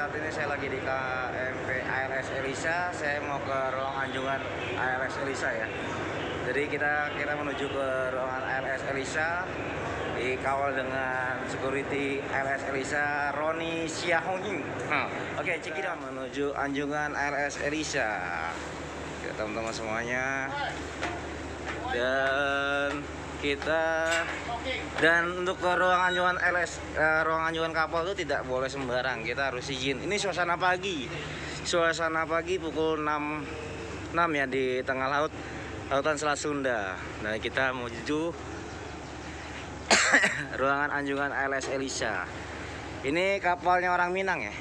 saat ini saya lagi di KMP ALS Elisa. Saya mau ke ruang anjungan ALS Elisa ya. Jadi kita menuju ke ruangan ALS Elisa, dikawal dengan security ALS Elisa Roni Siahonging. Oke, Cikidam menuju anjungan ALS Elisa. Ya, teman-teman semuanya. Dan untuk ke ruang anjungan ruang anjungan kapal itu tidak boleh sembarang, kita harus izin. Ini suasana pagi pukul 6 ya di tengah lautan Selat Sunda. Nah, kita menuju ruangan anjungan ALS Elisa. Ini kapalnya orang Minang ya.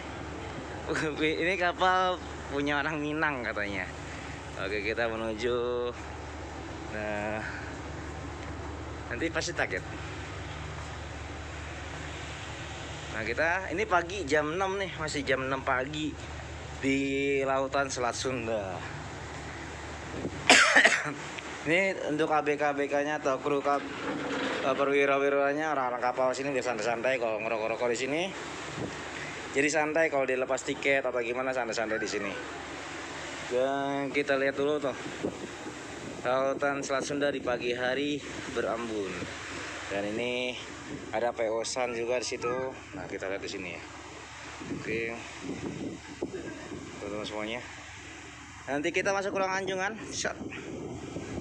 Ini kapal punya orang Minang katanya. Oke, kita menuju. Nah, nanti pasti target. Nah, kita ini pagi jam 6 nih, masih jam 6 pagi di lautan Selat Sunda. Ini untuk ABK-ABK-nya atau kru perwira-wiranya, orang-orang kapal sini biasa santai-santai kalau ngerokok-rokok di sini. Jadi santai kalau dilepas tiket atau gimana, santai-santai di sini. Dan kita lihat dulu tuh. Lautan Selat Sunda di pagi hari berambun. Dan ini ada PO-san juga di situ. Nah, kita lihat di sini ya. Oke. Teman-teman semuanya. Nanti kita masuk ke ruang anjungan. Shot.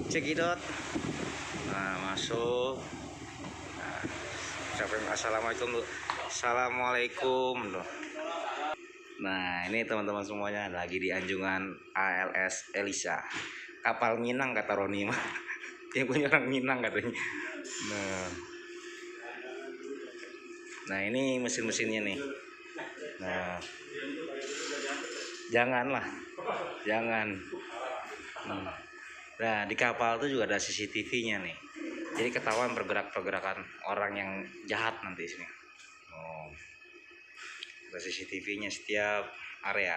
Cekidot. Nah, masuk. Nah, assalamualaikum. Assalamualaikum. Nah, ini teman-teman semuanya lagi di anjungan ALS Elisa. Kapal Minang kata Roni mah. Yang punya orang Minang katanya. Nah, ini mesin-mesinnya nih. Nah, jangan. Nah, di kapal itu juga ada CCTV-nya nih. Jadi ketahuan pergerakan orang yang jahat nanti di sini. Oh, ada CCTV-nya setiap area.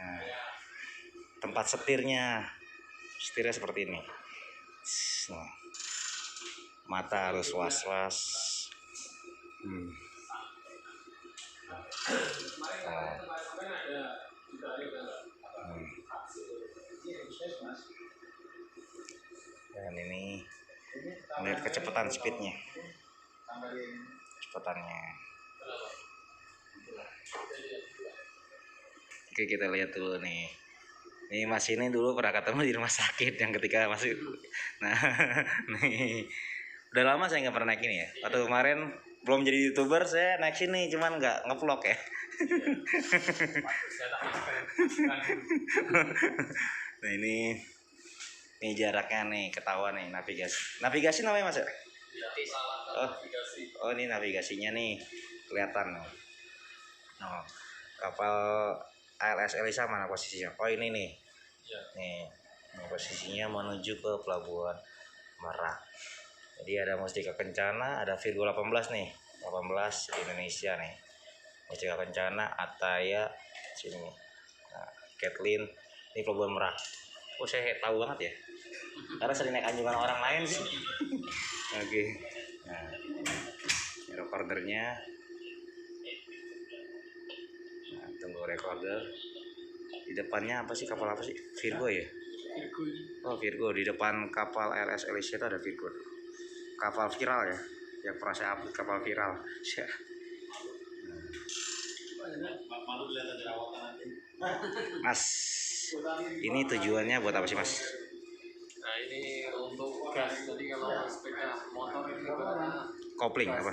Nah, tempat setirnya seperti ini. Nah, mata harus was-was. Dan ini lihat kecepatan speednya, kecepatannya. Oke, kita lihat dulu nih. Ini Mas ini dulu pernah ketemu di rumah sakit yang ketika masih. Nah, nih udah lama saya nggak pernah naik ini ya. Waktu kemarin belum jadi YouTuber saya naik sini, cuman nggak ngevlog ya. Nah, ini jaraknya nih ketahuan nih, navigasi namanya Mas ya? Oh, ini navigasinya nih kelihatan nih. Oh, kapal ALS Elisa mana posisinya? Oh, ini nih. Nih posisinya menuju ke Pelabuhan Merak. Jadi ada Mustika Kencana, ada Virgo 18 nih. 18 Indonesia nih. Mustika Kencana, Ataya sini. Nah, Kathleen ini Pelabuhan Merak. Oh, saya tahu banget ya. Karena sering naik anjungan orang lain sih. Oke. Nah, recordernya. Nah, tunggu recorder. Di depannya apa sih, kapal apa sih? Virgo ya? Oh, Virgo. Di depan kapal ALS Elisa itu ada Virgo. Kapal viral ya. Yang pernah saya upload kapal viral. Mas, ini tujuannya buat apa sih, Mas? Nah, ini untuk gas. Jadi kalau sepeda motor ini kopling apa?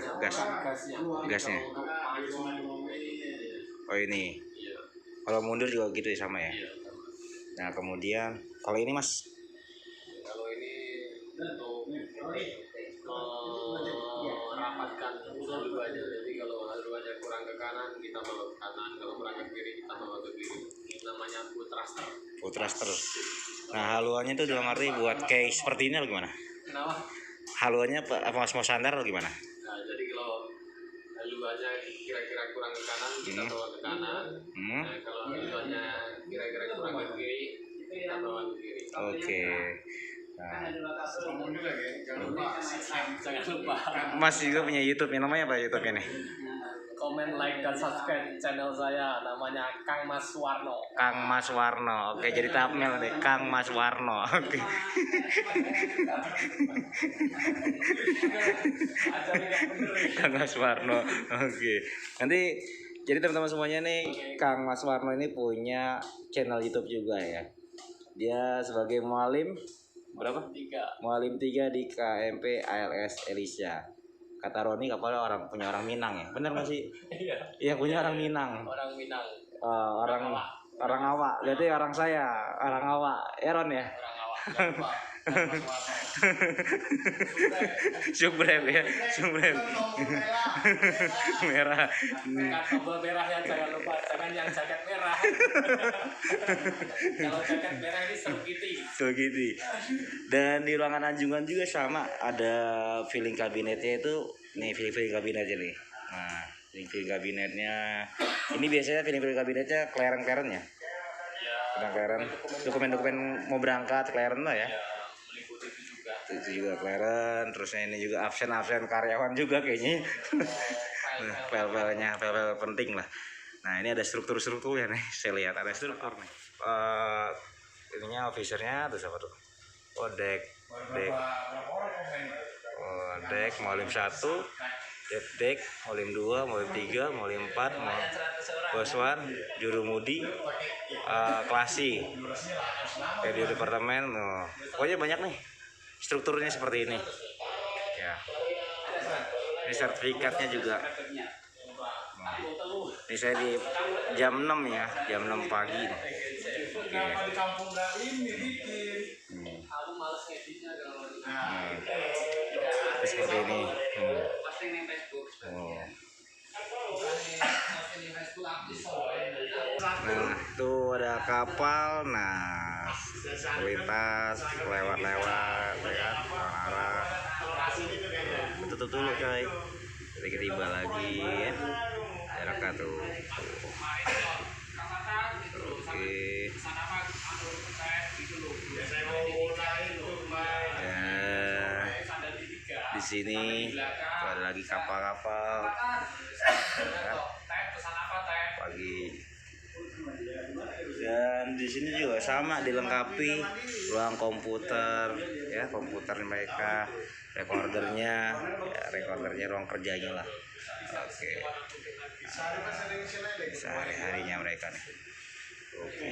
Gasnya. Oh, ini. Kalau mundur juga gitu ya, sama ya? Iya. Nah, kemudian kalau ini Mas? Kalau ini untuk merapatkan haluannya. Jadi kalau haluannya kurang ke kanan kita bawa ke kanan, kalau kurang ke kiri kita bawa ke kiri. Ini namanya foot thruster. Nah, haluannya itu dalam arti buat kayak seperti ini atau gimana? Kenapa? Haluannya apa mau sandar atau gimana? Nah, jadi kalau haluannya kira-kira kurang ke kanan kita bawa ke kanan. Nah, kalau haluannya kira-kira kurang ke kiri kita bawa ke kiri. Oke. Nah, Ngomong juga ya, jangan lupa. Mas juga punya YouTube, namanya apa YouTube ini? Komen, like, dan subscribe channel saya, namanya Kang Mas Warno. Kang Mas Warno. Oke, jadi thumbnail deh, Kang Mas Warno. Oke. Kang Mas Warno. Oke. Nanti jadi teman-teman semuanya nih, Kang Mas Warno ini punya channel YouTube juga ya. Dia sebagai mualim berapa? 3. Mualim 3 di KMP ALS Elisha. Kata Roni kapalnya punya orang Minang ya. Benar nggak sih? Iya. Iya, punya orang Minang. Orang Minang. Orang awak. Berarti orang saya, orang awak. Ya Ron ya? Orang awak. Jangan lupa. Kang Mas Warno. Subrem ya, subrem. Merah. Kan tombol merah ya, jangan lupa. Jangan yang jaket merah. Kalau jaket merah ini Sergiti. Gitu. Dan di ruangan anjungan juga sama, ada feeling kabinetnya itu nih, feeling kabinetnya nih. Nah, feeling kabinetnya ini biasanya feeling kabinetnya kleren ya. Ya. Kleren. Dokumen-dokumen mau berangkat kleren lah ya. Ya, meliputi itu juga. Itu juga kleren, terusnya ini juga absen karyawan juga kayaknya. Nah, file-filenya penting lah. Nah, ini ada strukturnya nih, saya lihat ada struktur nih. Ininya officernya terus apa tuh? Oh, dek, mualim 1, dek, mualim 2, mualim 3, mualim 4, boswan, jurumudi, klasi, radio departemen, pokoknya banyak nih. Strukturnya seperti ini. Ya. Ini sertifikatnya juga. Ini saya di jam 6 ya, jam 6 pagi nih. Oke. Aku males ngeditnya kalau Seperti ini. posting di Facebook. Oh. Posting di Facebook aktif soalnya. Nah, itu ada kapal. Nah, melintas lewat ya kan, arah. Tutup dulu coy. Jadi tiba lagi ya. Jaraknya tuh. Oke. Ya, di sini tuh ada lagi kapal-kapal. Ya, pagi. Dan di sini juga sama, dilengkapi ruang komputer ya, komputer mereka, recordernya ruang kerjanya lah. Oke. Nah, sehari-harinya mereka nih. Oke.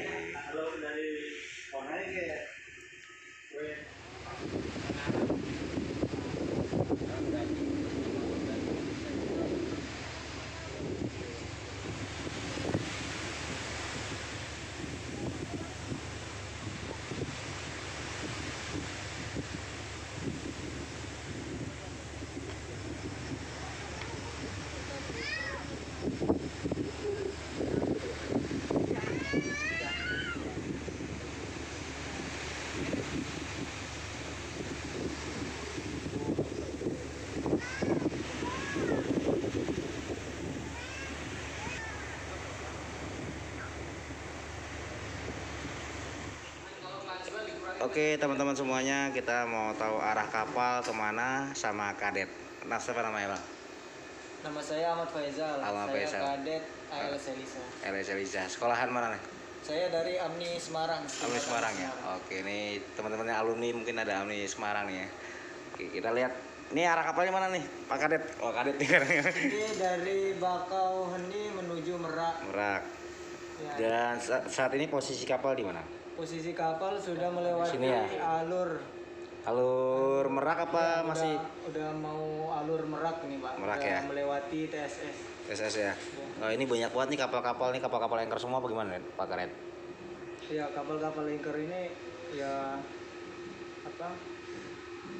Oke teman-teman semuanya, kita mau tahu arah kapal kemana sama kadet. Nah, siapa namanya bang? Nama saya Ahmad Faizal. Ahmad Saya Faizal. kadet ALS Elisa. LS Eliza. Sekolahan mana nih? Saya dari AMNI Semarang. Alumni Semarang ya. Oke, ini teman-temannya alumni mungkin ada alumni Semarang nih ya. Oke, kita lihat. Ini arah kapalnya mana nih, Pak Kadet? Oh, Kadet nih. Ini dari Bakauheni menuju Merak. Merak. Ya, Dan saat ini posisi kapal di mana? posisi kapal sudah melewati Sini ya? Alur Merak apa Ya, masih udah mau alur Merak nih Pak. Merak Udah ya? melewati TSS. SS ya? Oh, ini banyak banget nih kapal-kapal anchor semua apa gimana Pak Kadet? Ya kapal-kapal anchor ini ya apa?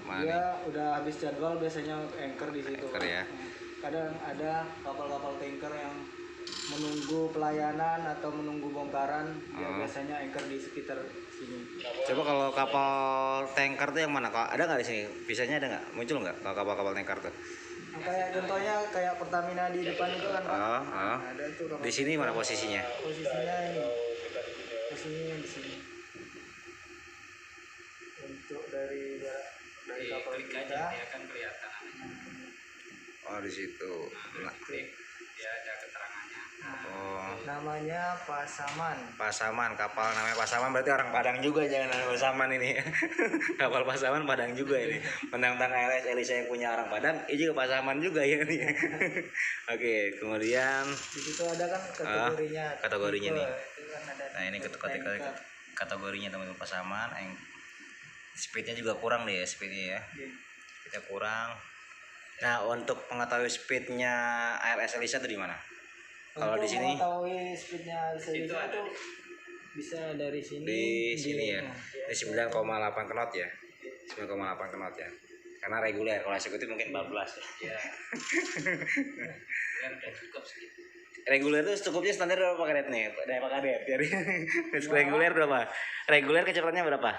Mana Dia nih? udah habis jadwal biasanya anchor di situ. Anchor ya? Kadang ada kapal-kapal tanker yang menunggu pelayanan atau menunggu bongkaran, ya biasanya anchor di sekitar sini. Coba kalau kapal tanker tuh yang mana? Ada nggak di sini? Bisanya ada nggak? Muncul nggak kalau kapal-kapal tanker tuh? Kayak contohnya kayak Pertamina di depan itu kan Pak. Ada tuh kapal. Di sini mana posisinya? Posisinya ini. Posisinya di sini. Untuk dari kapal klik kita. aja dia akan kelihatan. Oh di situ. Nah, Klik dia ada keterangannya. oh. Namanya Pasaman. Pasaman, kapal namanya Pasaman berarti orang Padang juga, jangan nama Pasaman ini. Kapal Pasaman Padang juga ini. Menantang ALS Elisa yang punya orang Padang, ini juga Pasaman juga ya nih. Oke, kemudian Di situ ada kan kategorinya. kategorinya nih. Itu kan ada Nah ini tipe kategorinya teman-teman Pasaman. Yang speednya juga kurang deh ya, speednya ya. Iya. Speednya kurang. Nah untuk mengetahui speednya ALS Elisa itu di mana? Kalau di Untuk sini mengetahui speednya itu bisa dari sini. di sini ya, di 9,8 knot ya, 9,8 knot ya, karena reguler. Kalau eksekutif mungkin 14 ya. Ya. Kan udah cukup segitu. Reguler itu cukupnya standar berapa karet nih? Dari Pak Kadet. Jadi reguler berapa? Reguler kecepatannya berapa?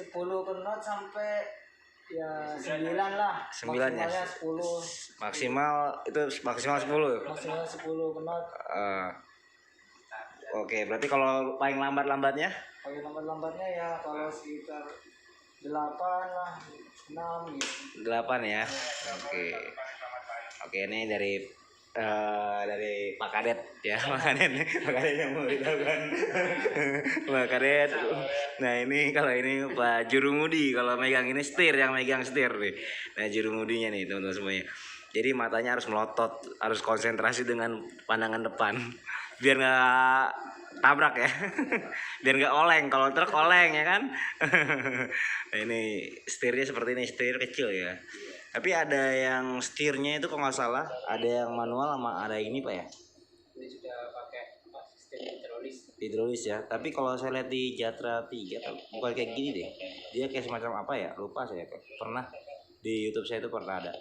10 knot sampai ya 9 lah. 9 ya. Maksimalnya 10. Maksimal 10. Maksimal 10 knot. Oke, berarti kalau paling lambatnya? Kalau lambat-lambatnya ya kalau sekitar 8 lah, 6 gitu. 8 ya. Oke. Oke, ini dari Pak Kadet ya, Pak Kadet yang mau ditahukan. Pak Kadet. Nah ini kalau ini Pak Jurumudi, kalau megang ini yang megang setir nih. Nah Jurumudinya nih teman-teman semuanya. Jadi matanya harus melotot, harus konsentrasi dengan pandangan depan, biar nggak tabrak ya, biar nggak oleng. Kalau truk oleng ya kan. Nah, ini setirnya seperti ini, setir kecil ya. Tapi ada yang setirnya itu kalau nggak salah, ada yang manual sama ada ini Pak ya. Ini sudah pakai sistem Hidrolis ya. Tapi kalau saya lihat di Jatra 3 bukan kayak gini deh. Dia kayak semacam apa ya? Lupa saya. Pernah di YouTube saya itu pernah ada.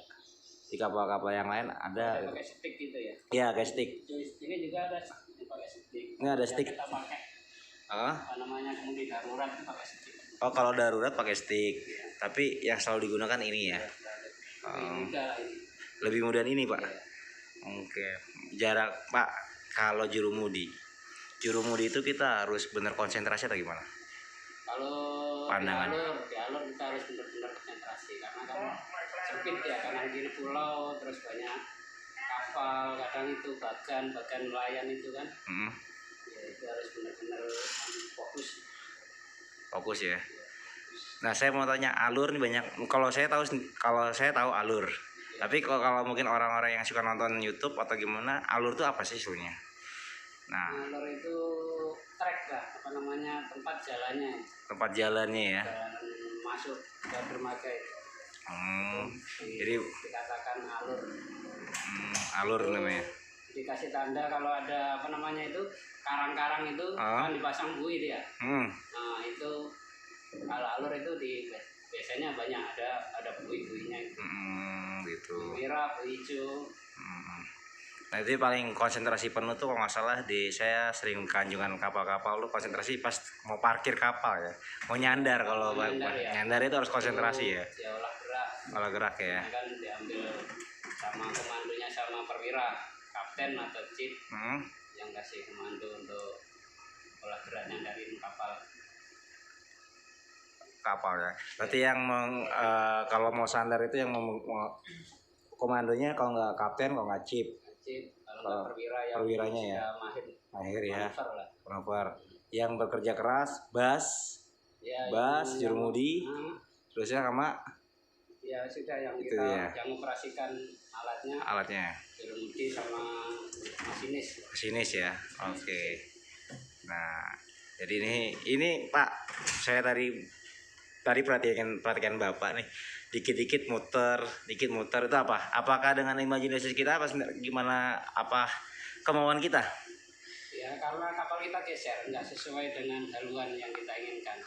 Di kapal-kapal yang lain ada. pakai stick gitu ya. Iya, kayak stick. Joysticknya juga ada yang pakai stick. Ini ada stick. Kita pakai apa namanya kemudian darurat itu pakai stick. Oh, kalau darurat pakai stick. Tapi yang selalu digunakan ini ya. Lebih mudah ini Pak. Oke. Jarak Pak kalau jurumudi itu kita harus benar konsentrasi atau gimana? Kalau Pandangan. di alur kita harus benar-benar konsentrasi karena kan sempit ya, kanan kiri pulau, terus banyak kapal, kadang itu bagan nelayan itu kan. Ya itu harus benar-benar fokus. Ya. Nah saya mau tanya alur nih banyak. Kalau saya tahu alur. Tapi kalau mungkin orang-orang yang suka nonton YouTube atau gimana, alur itu apa sih sebenarnya? Nah, Alur itu trek lah, apa namanya, tempat jalannya. Tempat jalannya ya. Jalan masuk ke dermaga itu. Jadi Dikatakan alur. Alur namanya. Dikasih tanda kalau ada apa namanya itu karang-karang itu kan dipasang buoy dia. Nah itu kalau alur itu biasanya banyak ada buoy-buoynya itu. Gitu. Buoy merah, buoy hijau. Nah itu paling konsentrasi penuh tuh kalau nggak salah saya sering kanjungan kapal-kapal lu konsentrasi pas mau parkir kapal ya, mau nyandar. Kalau nyandar itu harus konsentrasi ya. Ya olah gerak ya. Nah, kan diambil sama komandonya sama perwira, kapten atau chief yang kasih komando untuk olah gerak nyandarin kapal ya. Berarti yang kalau mau sandar itu yang komandonya kalau nggak kapten, kalau nggak chief. Kalau perwiranya ya mahir ya, manuver. Yang bekerja keras bas jurumudi, terusnya sama ya sudah yang itu kita ya. yang operasikan alatnya jurumudi sama masinis ya. Oke. Nah jadi ini Pak, saya tadi perhatikan Bapak nih, dikit muter itu apa? Apakah dengan imajinasi kita apa gimana, apa kemauan kita? Ya karena kapal kita geser nggak sesuai dengan haluan yang kita inginkan.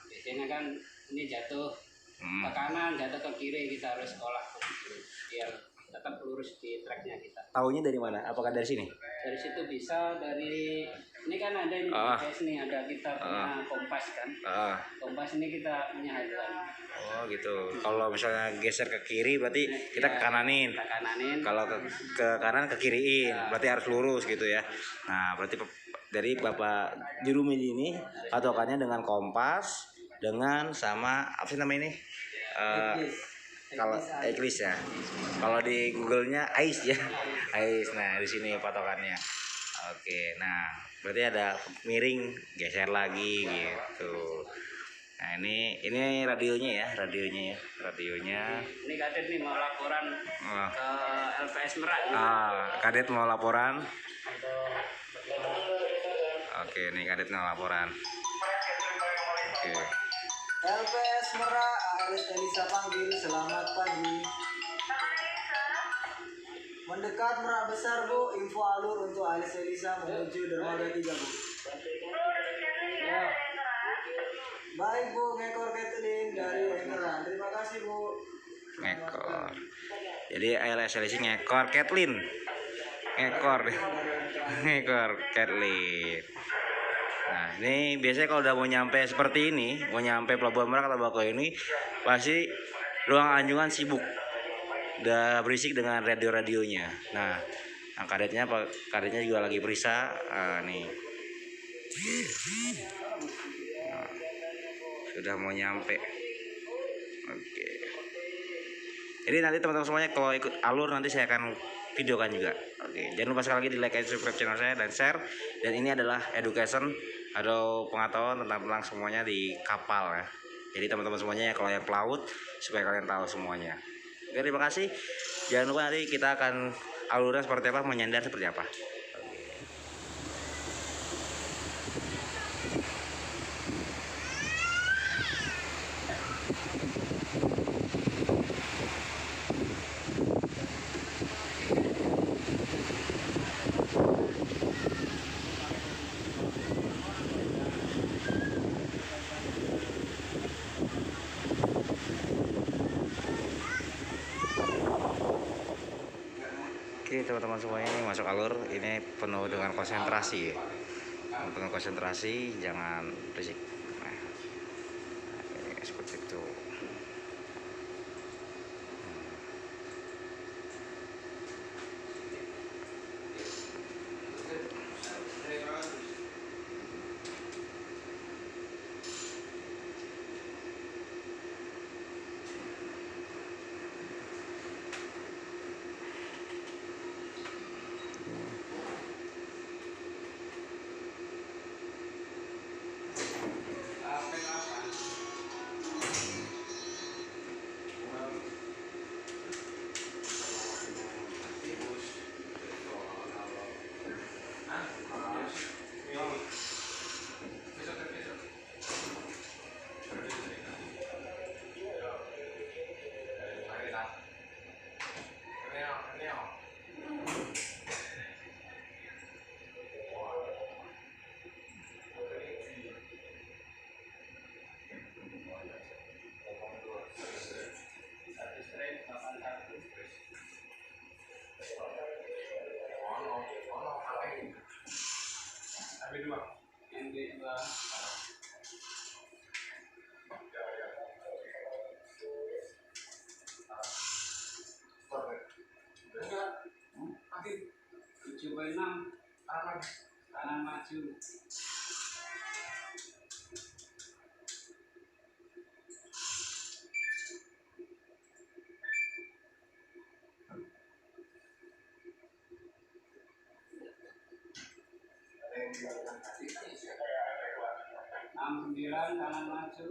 Biasanya kan ini jatuh ke kanan, jatuh ke kiri, kita harus olah ke kiri biar tetap lurus di tracknya kita. Taunya dari mana? Apakah dari sini? Dari situ bisa, dari ini kan ada ini GPS nih, ada kita punya kompas kan. Kompas ini kita punya haluan. Oh gitu. Kalau misalnya geser ke kiri berarti kita ke kananin. Kalau ke kanan ke kiriin, berarti harus lurus gitu ya. Nah berarti dari Bapak Jurumudi ini patokannya dengan kompas dengan sama apa sih namanya ini? Kalau Eclipse ya. Kalau di Google-nya Ais ya. Ais. Nah, di sini patokannya. Oke. Nah, berarti ada miring, geser lagi gitu. Nah, ini radionya ya. Ini Kadet nih mau laporan Oh. ke LPS Merak. Kadet mau laporan. Untuk Oke, nih Kadet mau laporan. Oke. LPS Merak, ALS Elisa panggil, selamat pagi. Mendekat Merak Besar Bu, info alur untuk ALS Elisa menuju dermaga 3 Bu. Ya. Baik Bu, ngekor Kathleen dari Engeran. Terima kasih Bu. Ngekor. Jadi LSLC ngekor Kathleen. Ngekor Kathleen. Nah, ini biasanya kalau udah mau nyampe seperti ini, mau nyampe Pelabuhan Merak atau Bakauheni, pasti ruang anjungan sibuk. Udah berisik dengan radio-radionya. Nah, kadetnya juga lagi periksa. Nih. Nah, sudah mau nyampe. Oke. Jadi nanti teman-teman semuanya kalau ikut alur nanti saya akan videokan juga. Oke, jangan lupa sekali lagi di like dan subscribe channel saya dan share. Dan ini adalah education atau pengetahuan tentang semuanya di kapal ya. Jadi teman-teman semuanya kalau yang pelaut supaya kalian tahu semuanya. Oke, terima kasih. Jangan lupa nanti kita akan alurnya seperti apa, menyandar seperti apa. Oke teman-teman semuanya, ini masuk alur, ini penuh dengan konsentrasi ya. Penuh konsentrasi, jangan berisik. Nah, seperti itu. kanan maju. Enam 9 kanan maju.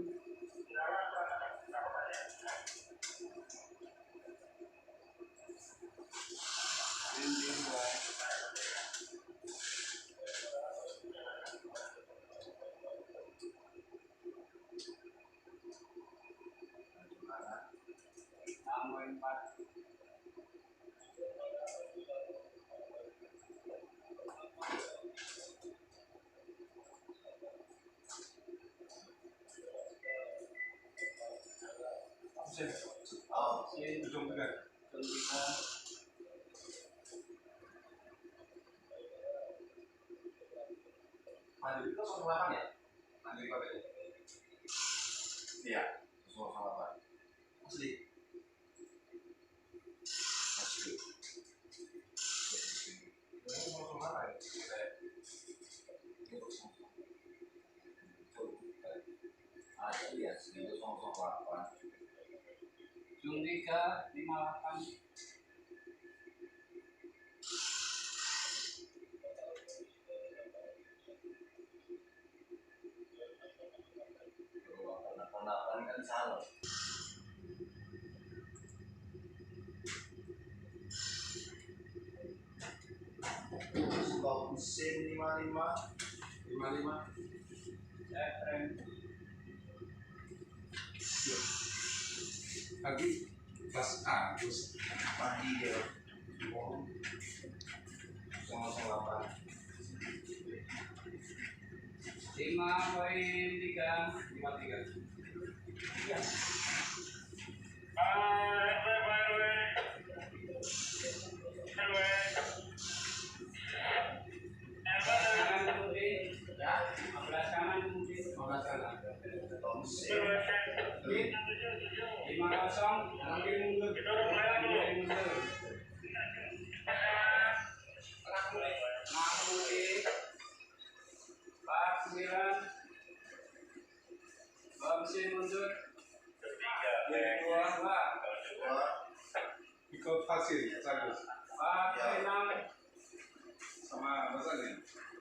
Mandiri itu 08 ya? Mandiri KPU? Iya, 08. Asli? Asli. Itu 08 ya? Asli ya? Thompson 55. Lagi kelas A terus mati dia. 008. 5.353. Kanan kemudian, ya, 15 kanan kemudian, 15 kanan. Thompson 50, ambil mundur, mundur. Kemudian, 49, Thompson mundur. 2, ikut hasil bagus 46, sama Mas Ali.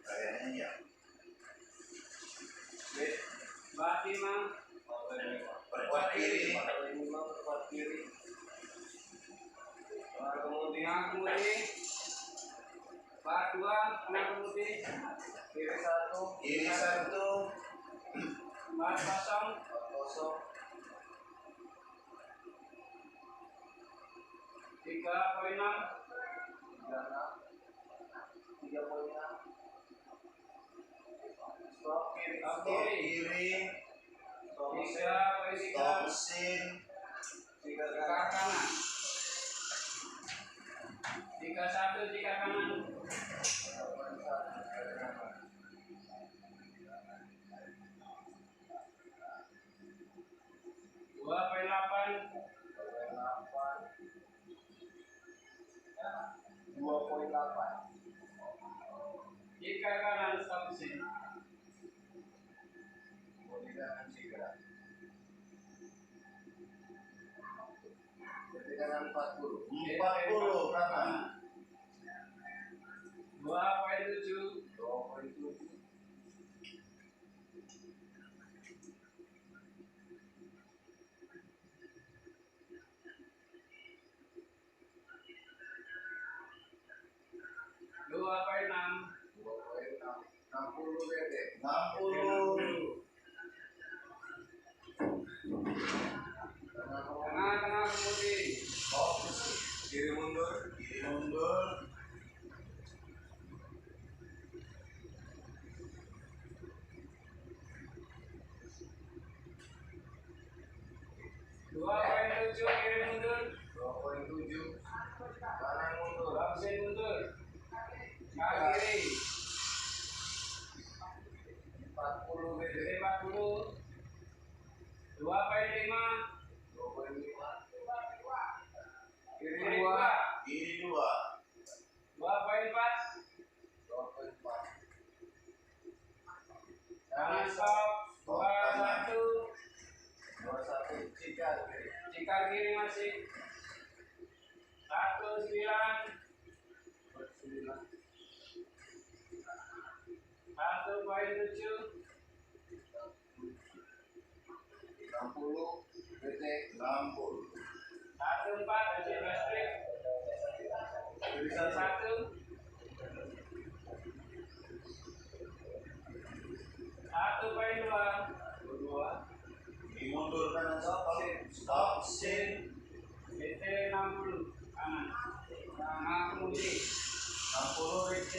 Kayaknya ya. 45, Perkuat kiri. kemudian 42, kanan kemudian, kiri 1, Kiri 1. 40, 3.6, stop kiri, Kiri. 3.3, Thompson. 3 kanan, 31, 3 kanan, 2.8, 3 kanan, stop di sini. Kanan 40. 40 kanan. 2.7, 2.6, 60 BD. 60. tengah kemudian, Kiri mundur. Kiri mundur. 2.7, kiri mundur, 2.7. Kanan mundur. Thompson mundur, kaki kiri, 40 BD. kiri 40, 2.5, 2.5. kiri Kiri 2, Kiri 2. 2.4, 2.4. kanan stop, 21, 21. Cikar kiri. cikar kiri masih, 19, 1.7, 60 BD. 60. 14, hasil listrik, Kiri 1, 1. 1.2, Kiri mundur kanan stop. Thompson. BT 60, kanan, tengah kemudian, 60 BT.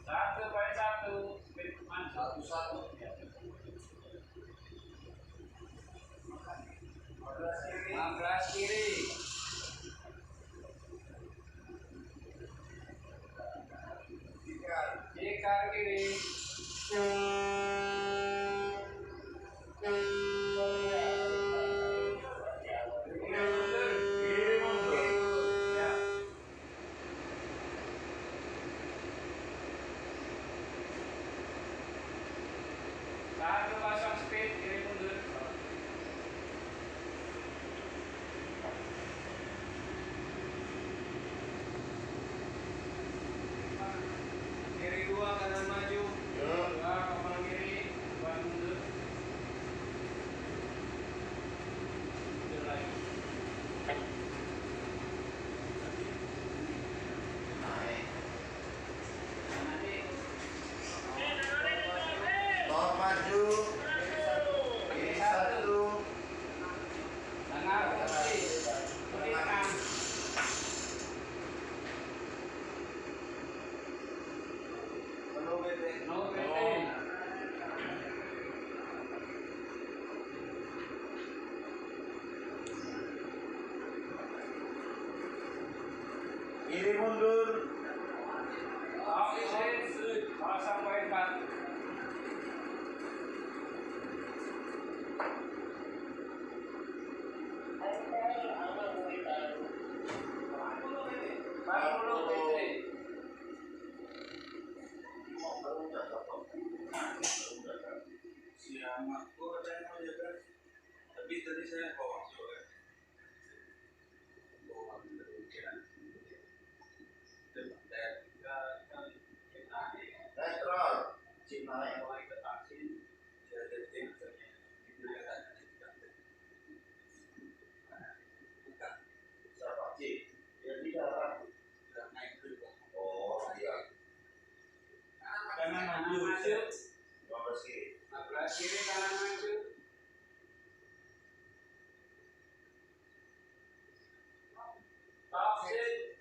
1.1, speed masuk, 1. 15 kiri, Cikar. cikar kiri, Kiri mundur. ya. 10 speed, kiri mundur, kiri 2, kanan maju, 2 kapal kiri, 2 mundur, Tol maju. Kiri 1. Tengah putih. Putih tengah. Penuh PT. No PT. Kiri mundur. Sampai 4. Siang aku ada yang mau jaga, tapi tadi saya bawa masuk ya. Bawa dari ujian. Netral. Cina yang Mulai ke taksi, saya jadi misalnya diberikan bukan siapa sih? Dia tidak. sudah naik dulu. Oh iya. Kanan maju. 15 kiri. 15 kiri kanan maju. Stop sit.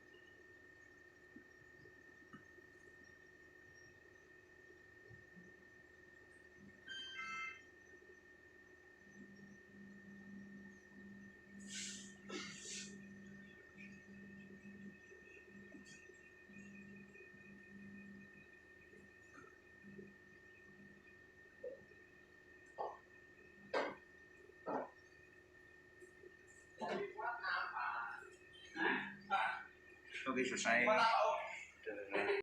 Oke selesai. Mana